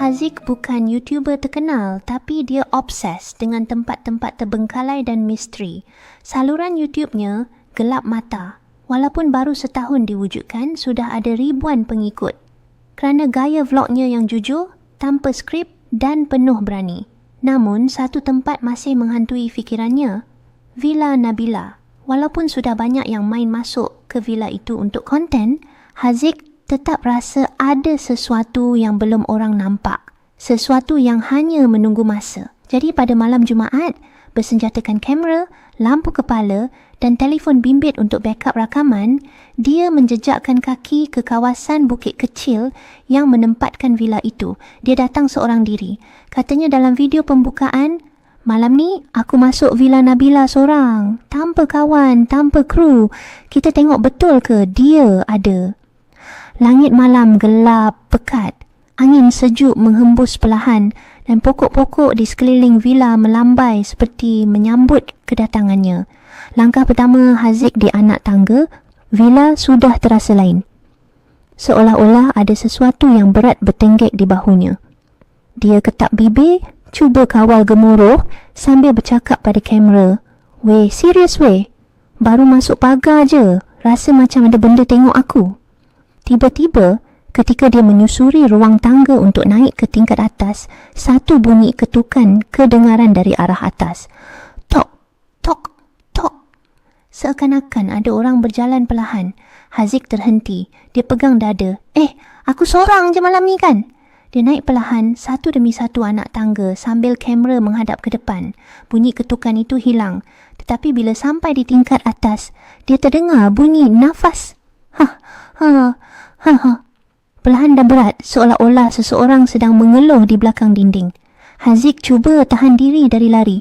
Haziq bukan YouTuber terkenal, tapi dia obses dengan tempat-tempat terbengkalai dan misteri. Saluran YouTube-nya gelap mata. Walaupun baru setahun diwujudkan, sudah ada ribuan pengikut. Kerana gaya vlognya yang jujur, tanpa skrip dan penuh berani. Namun, satu tempat masih menghantui fikirannya. Villa Nabila. Walaupun sudah banyak yang main masuk ke villa itu untuk konten, Haziq tetap rasa ada sesuatu yang belum orang nampak. Sesuatu yang hanya menunggu masa. Jadi pada malam Jumaat, bersenjatakan kamera, lampu kepala dan telefon bimbit untuk backup rakaman, dia menjejakkan kaki ke kawasan bukit kecil yang menempatkan villa itu. Dia datang seorang diri. Katanya dalam video pembukaan, "Malam ni aku masuk Villa Nabila seorang, tanpa kawan, tanpa kru. Kita tengok betul ke dia ada?" Langit malam gelap, pekat. Angin sejuk menghembus perlahan dan pokok-pokok di sekeliling villa melambai seperti menyambut kedatangannya. Langkah pertama Haziq di anak tangga, villa sudah terasa lain. Seolah-olah ada sesuatu yang berat bertenggek di bahunya. Dia ketap bibir, cuba kawal gemuruh sambil bercakap pada kamera. "Weh, serius weh? Baru masuk pagar je, rasa macam ada benda tengok aku." Tiba-tiba, ketika dia menyusuri ruang tangga untuk naik ke tingkat atas, satu bunyi ketukan kedengaran dari arah atas. Tok, tok, tok. Seakan-akan ada orang berjalan perlahan. Haziq terhenti. Dia pegang dada. Aku seorang je malam ni kan?" Dia naik perlahan, satu demi satu anak tangga sambil kamera menghadap ke depan. Bunyi ketukan itu hilang. Tetapi bila sampai di tingkat atas, dia terdengar bunyi nafas. Perlahan dan berat, seolah-olah seseorang sedang mengeluh di belakang dinding. Haziq cuba tahan diri dari lari.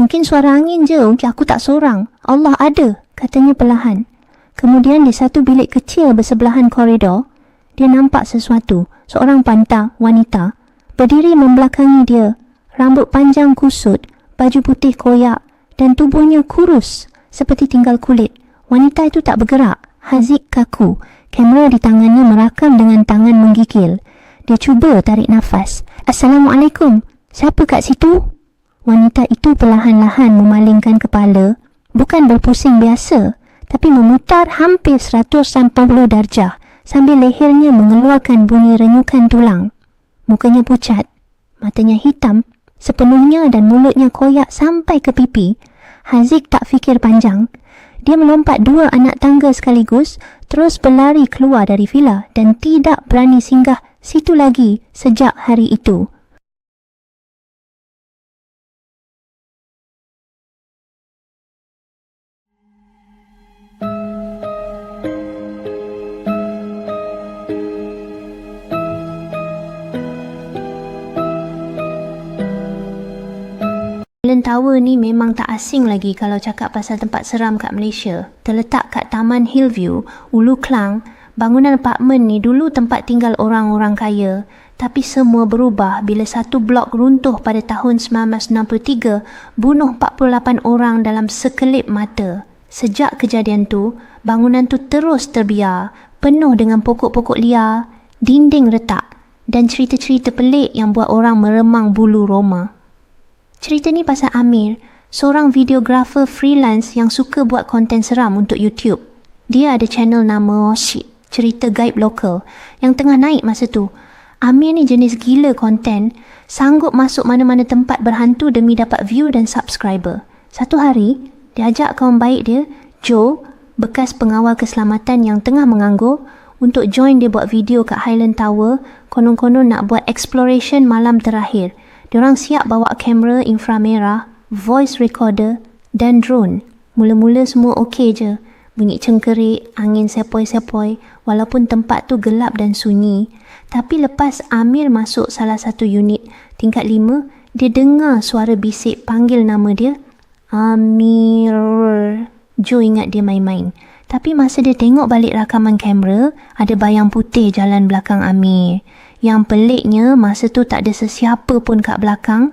"Mungkin suara angin je, mungkin aku tak seorang. Allah ada," katanya perlahan. Kemudian di satu bilik kecil bersebelahan koridor, dia nampak sesuatu. Seorang pantas wanita berdiri membelakangi dia. Rambut panjang kusut, baju putih koyak dan tubuhnya kurus seperti tinggal kulit. Wanita itu tak bergerak. Haziq kaku. Kamera di tangannya merakam dengan tangan menggigil. Dia cuba tarik nafas. "Assalamualaikum. Siapa kat situ?" Wanita itu perlahan-lahan memalingkan kepala. Bukan berpusing biasa, tapi memutar hampir 180 darjah sambil lehernya mengeluarkan bunyi renyukan tulang. Mukanya pucat, matanya hitam sepenuhnya dan mulutnya koyak sampai ke pipi. Haziq tak fikir panjang. Dia melompat dua anak tangga sekaligus, terus berlari keluar dari villa dan tidak berani singgah situ lagi sejak hari itu. Highland Tower ni memang tak asing lagi kalau cakap pasal tempat seram kat Malaysia. Terletak kat Taman Hillview, Ulu Klang. Bangunan apartmen ni dulu tempat tinggal orang-orang kaya. Tapi semua berubah bila satu blok runtuh pada tahun 1963, bunuh 48 orang dalam sekelip mata. Sejak kejadian tu, bangunan tu terus terbiar, penuh dengan pokok-pokok liar, dinding retak dan cerita-cerita pelik yang buat orang meremang bulu roma. Cerita ni pasal Amir, seorang videographer freelance yang suka buat konten seram untuk YouTube. Dia ada channel nama Cerita Gaib Lokal yang tengah naik masa tu. Amir ni jenis gila konten, sanggup masuk mana-mana tempat berhantu demi dapat view dan subscriber. Satu hari, dia ajak kawan baik dia, Joe, bekas pengawal keselamatan yang tengah menganggur, untuk join dia buat video kat Highland Tower, konon-konon nak buat exploration malam terakhir. Diorang siap bawa kamera inframerah, voice recorder dan drone. Mula-mula semua okey je. Bunyi cengkerik, angin sepoi-sepoi walaupun tempat tu gelap dan sunyi. Tapi lepas Amir masuk salah satu unit tingkat 5, dia dengar suara bisik panggil nama dia. Amir. Joe ingat dia main-main. Tapi masa dia tengok balik rakaman kamera, ada bayang putih jalan belakang Amir. Yang peliknya, masa tu tak ada sesiapa pun kat belakang.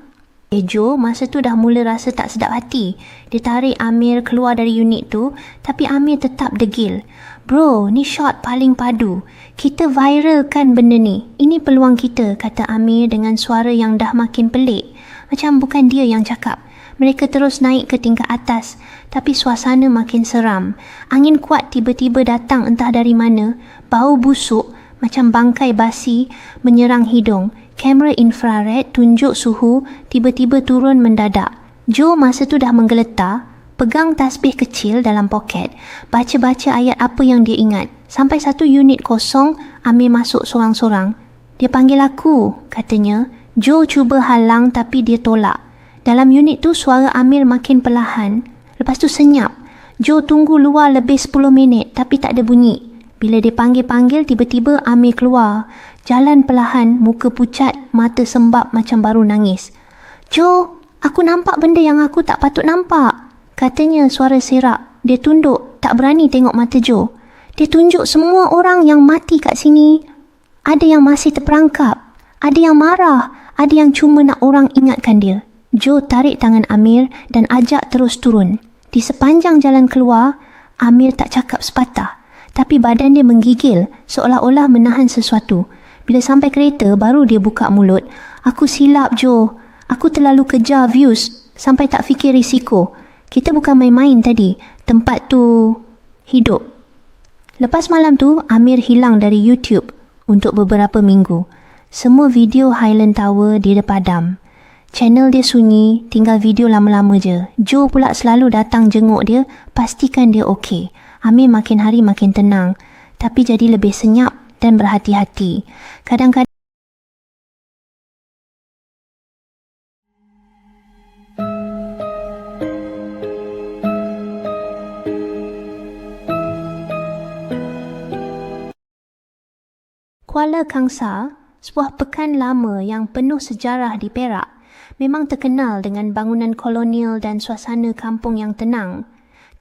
Joe masa tu dah mula rasa tak sedap hati. Dia tarik Amir keluar dari unit tu, tapi Amir tetap degil. Bro, ni shot paling padu. Kita viralkan benda ni. Ini peluang kita, kata Amir dengan suara yang dah makin pelik. Macam bukan dia yang cakap. Mereka terus naik ke tingkat atas, tapi suasana makin seram. Angin kuat tiba-tiba datang entah dari mana. Bau busuk macam bangkai basi menyerang hidung. Kamera infrared tunjuk suhu tiba-tiba turun mendadak. Joe masa tu dah menggeletar, pegang tasbih kecil dalam poket, baca-baca ayat apa yang dia ingat. Sampai satu unit kosong, Amir masuk sorang-sorang. Dia panggil aku, katanya. Joe cuba halang tapi dia tolak. Dalam unit tu suara Amir makin perlahan, lepas tu senyap. Joe tunggu luar lebih 10 minit tapi tak ada bunyi. Bila dia panggil-panggil, tiba-tiba Amir keluar. Jalan perlahan, muka pucat, mata sembab macam baru nangis. Joe, aku nampak benda yang aku tak patut nampak, katanya suara serak. Dia tunduk, tak berani tengok mata Joe. Dia tunjuk semua orang yang mati kat sini. Ada yang masih terperangkap, ada yang marah, ada yang cuma nak orang ingatkan dia. Joe tarik tangan Amir dan ajak terus turun. Di sepanjang jalan keluar, Amir tak cakap sepatah. Tapi badan dia menggigil seolah-olah menahan sesuatu. Bila sampai kereta, baru dia buka mulut. Aku silap, Joe. Aku terlalu kejar views sampai tak fikir risiko. Kita bukan main-main tadi. Tempat tu hidup. Lepas malam tu, Amir hilang dari YouTube untuk beberapa minggu. Semua video Highland Tower dia padam. Channel dia sunyi, tinggal video lama-lama je. Joe pula selalu datang jenguk dia, pastikan dia okey. Amir makin hari makin tenang, tapi jadi lebih senyap dan berhati-hati. Kadang-kadang Kuala Kangsar, sebuah pekan lama yang penuh sejarah di Perak, memang terkenal dengan bangunan kolonial dan suasana kampung yang tenang.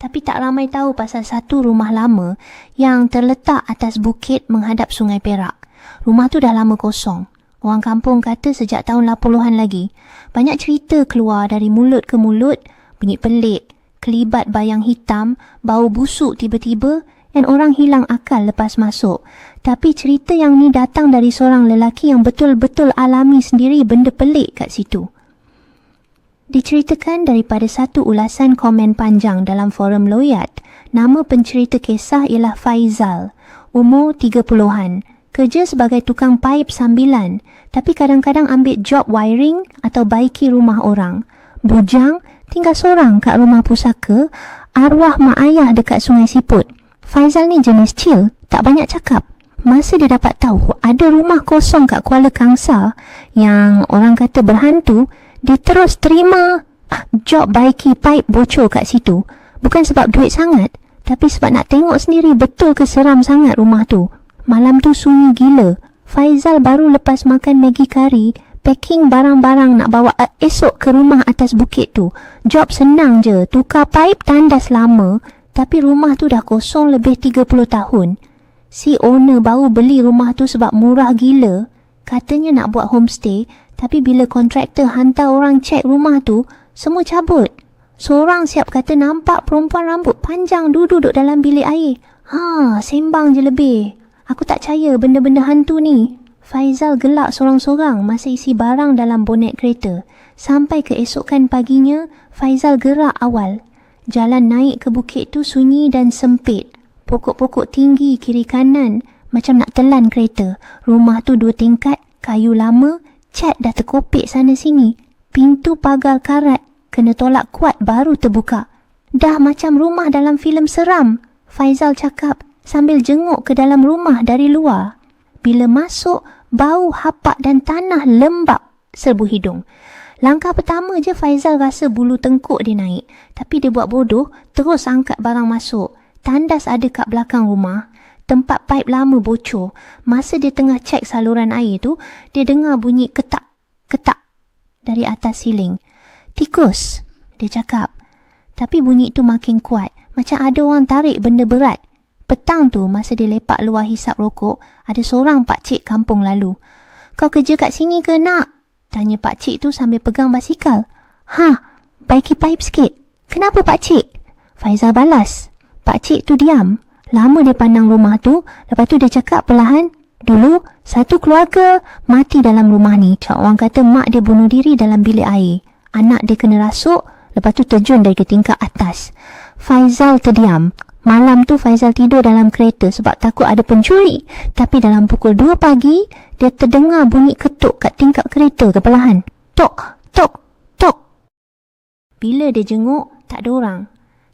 Tapi tak ramai tahu pasal satu rumah lama yang terletak atas bukit menghadap Sungai Perak. Rumah tu dah lama kosong. Orang kampung kata sejak tahun 80-an lagi. Banyak cerita keluar dari mulut ke mulut, bunyi pelik, kelibat bayang hitam, bau busuk tiba-tiba dan orang hilang akal lepas masuk. Tapi cerita yang ni datang dari seorang lelaki yang betul-betul alami sendiri benda pelik kat situ. Diceritakan daripada satu ulasan komen panjang dalam forum Loyat. Nama pencerita kisah ialah Faizal, umur 30-an. Kerja sebagai tukang paip sambilan, tapi kadang-kadang ambil job wiring atau baiki rumah orang. Bujang, tinggal seorang kat rumah pusaka, arwah mak ayah dekat Sungai Siput. Faizal ni jenis chill, tak banyak cakap. Masa dia dapat tahu ada rumah kosong kat Kuala Kangsar yang orang kata berhantu, dia terus terima job baiki pipe bocor kat situ. Bukan sebab duit sangat, tapi sebab nak tengok sendiri betul ke seram sangat rumah tu. Malam tu sunyi gila. Faizal baru lepas makan Maggi kari, packing barang-barang nak bawa esok ke rumah atas bukit tu. Job senang je, tukar pipe tandas lama, tapi rumah tu dah kosong lebih 30 tahun. Si owner baru beli rumah tu sebab murah gila. Katanya nak buat homestay, tapi bila kontraktor hantar orang cek rumah tu, semua cabut. Seorang siap kata nampak perempuan rambut panjang duduk dalam bilik air. Sembang je lebih. Aku tak percaya benda-benda hantu ni. Faizal gelak sorang-sorang masa isi barang dalam bonet kereta. Sampai keesokan paginya, Faizal gerak awal. Jalan naik ke bukit tu sunyi dan sempit. Pokok-pokok tinggi kiri kanan macam nak telan kereta. Rumah tu 2 tingkat, kayu lama, cat dah terkopik sana sini. Pintu pagar karat kena tolak kuat baru terbuka. Dah macam rumah dalam filem seram, Faizal cakap sambil jenguk ke dalam rumah dari luar. Bila masuk, bau hapak dan tanah lembab serbu hidung. Langkah pertama je Faizal rasa bulu tengkuk dia naik. Tapi dia buat bodoh, terus angkat barang masuk. Tandas ada kat belakang rumah. Tempat paip lama bocor. Masa dia tengah cek saluran air tu, dia dengar bunyi ketak, ketak dari atas siling. Tikus, dia cakap. Tapi bunyi tu makin kuat. Macam ada orang tarik benda berat. Petang tu, masa dia lepak luar hisap rokok, ada seorang pakcik kampung lalu. Kau kerja kat sini ke nak? Tanya pakcik tu sambil pegang basikal. Baiki paip sikit. Kenapa pakcik? Faizal balas. Pakcik tu diam. Lama dia pandang rumah tu. Lepas tu dia cakap perlahan, dulu satu keluarga mati dalam rumah ni. Orang kata mak dia bunuh diri dalam bilik air. Anak dia kena rasuk. Lepas tu terjun dari ke tingkap atas. Faizal terdiam. Malam tu Faizal tidur dalam kereta sebab takut ada pencuri. Tapi dalam pukul 2 pagi, dia terdengar bunyi ketuk kat tingkap kereta perlahan. Tok, tok, tok. Bila dia jenguk, tak ada orang.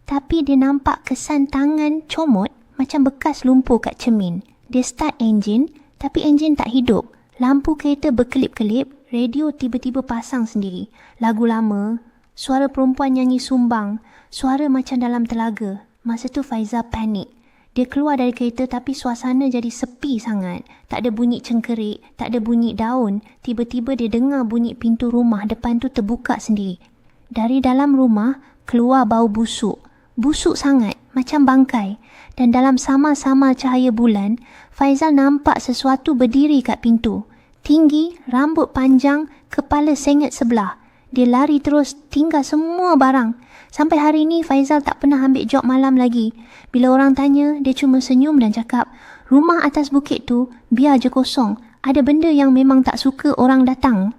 Tapi dia nampak kesan tangan comot macam bekas lumpur kat cermin. Dia start enjin, tapi enjin tak hidup. Lampu kereta berkelip-kelip, radio tiba-tiba pasang sendiri. Lagu lama, suara perempuan nyanyi sumbang, suara macam dalam telaga. Masa tu Faizal panik. Dia keluar dari kereta tapi suasana jadi sepi sangat. Tak ada bunyi cengkerik, tak ada bunyi daun. Tiba-tiba dia dengar bunyi pintu rumah depan tu terbuka sendiri. Dari dalam rumah, keluar bau busuk. Busuk sangat, macam bangkai. Dan dalam sama-sama cahaya bulan, Faizal nampak sesuatu berdiri kat pintu. Tinggi, rambut panjang, kepala sengit sebelah. Dia lari terus, tinggal semua barang. Sampai hari ni Faizal tak pernah ambil job malam lagi. Bila orang tanya, dia cuma senyum dan cakap, rumah atas bukit tu biar je kosong. Ada benda yang memang tak suka orang datang.